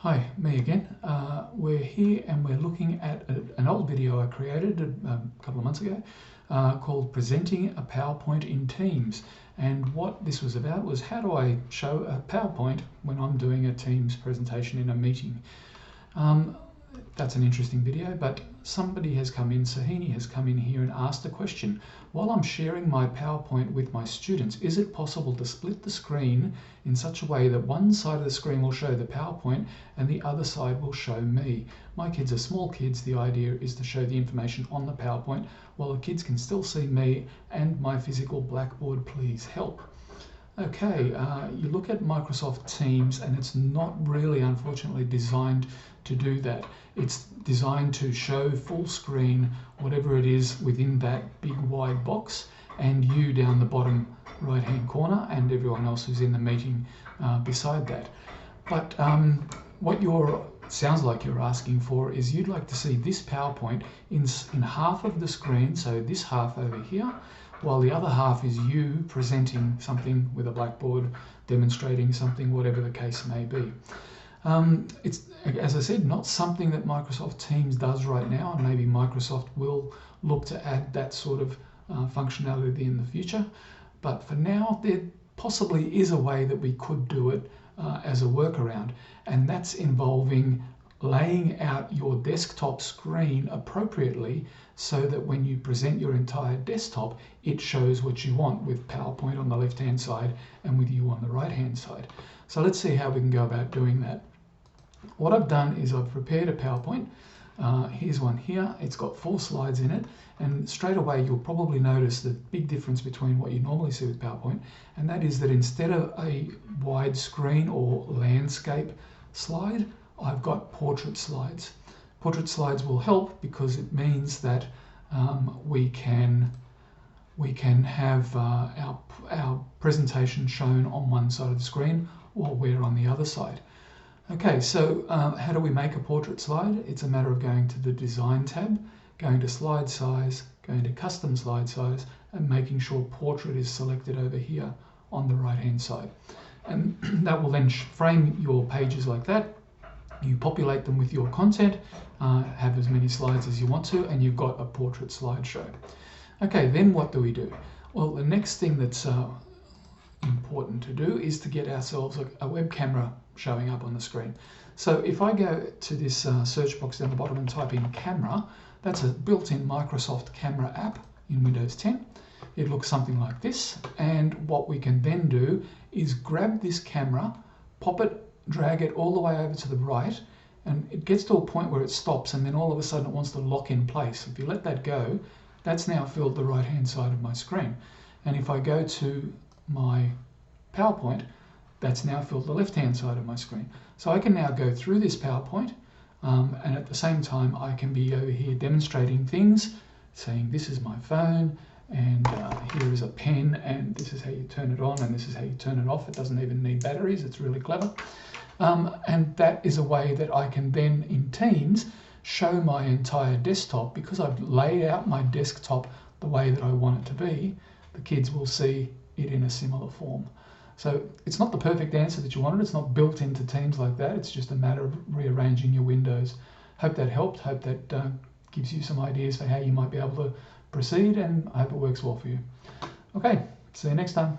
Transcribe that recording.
Hi, me again. We're here and we're looking at an old video I created a couple of months ago called Presenting a PowerPoint in Teams. And what this was about was how do I show a PowerPoint when I'm doing a Teams presentation in a meeting. That's an interesting video, but somebody has come in, Sahini has come in here and asked a question. While I'm sharing my PowerPoint with my students, is it possible to split the screen in such a way that one side of the screen will show the PowerPoint and the other side will show me? My kids are small kids. The idea is to show the information on the PowerPoint while the kids can still see me and my physical blackboard. Please help. Okay, you look at Microsoft Teams and it's not really, unfortunately, designed to do that. It's designed to show full screen whatever it is within that big wide box and you down the bottom right hand corner and everyone else who's in the meeting beside that. But what sounds like you're asking for is you'd like to see this PowerPoint in half of the screen, so this half over here, while the other half is you presenting something with a blackboard, demonstrating something, whatever the case may be. It's, as I said, not something that Microsoft Teams does right now, and maybe Microsoft will look to add that sort of functionality in the future. But for now, there possibly is a way that we could do it as a workaround, and that's involving laying out your desktop screen appropriately so that when you present your entire desktop, it shows what you want with PowerPoint on the left-hand side and with you on the right-hand side. So let's see how we can go about doing that. What I've done is I've prepared a PowerPoint. Here's one here. It's got 4 slides in it, and straight away you'll probably notice the big difference between what you normally see with PowerPoint, and that is that instead of a wide screen or landscape slide, I've got portrait slides. Portrait slides will help because it means that we can have our presentation shown on one side of the screen while we're on the other side. Okay, so how do we make a portrait slide? It's a matter of going to the Design tab, going to Slide Size, going to Custom Slide Size, and making sure Portrait is selected over here on the right-hand side. And that will then frame your pages like that. You populate them with your content, have as many slides as you want to, and you've got a portrait slideshow. Okay, then what do we do? Well, the next thing that's important to do is to get ourselves a web camera showing up on the screen. So if I go to this search box down the bottom and type in camera, that's a built-in Microsoft Camera app in Windows 10. It looks something like this, and what we can then do is grab this camera, pop it, drag it all the way over to the right, and it gets to a point where it stops, and then all of a sudden it wants to lock in place. If you let that go, that's now filled the right-hand side of my screen. And if I go to my PowerPoint, that's now filled the left-hand side of my screen. So I can now go through this PowerPoint, and at the same time I can be over here demonstrating things, saying this is my phone, and here is a pen, and this is how you turn it on, and this is how you turn it off. It doesn't even need batteries. It's really clever. And that is a way that I can then, in Teams, show my entire desktop. Because I've laid out my desktop the way that I want it to be, the kids will see it in a similar form. So it's not the perfect answer that you wanted. It's not built into Teams like that. It's just a matter of rearranging your windows. Hope that helped. Hope that gives you some ideas for how you might be able to proceed, and I hope it works well for you. Okay, see you next time.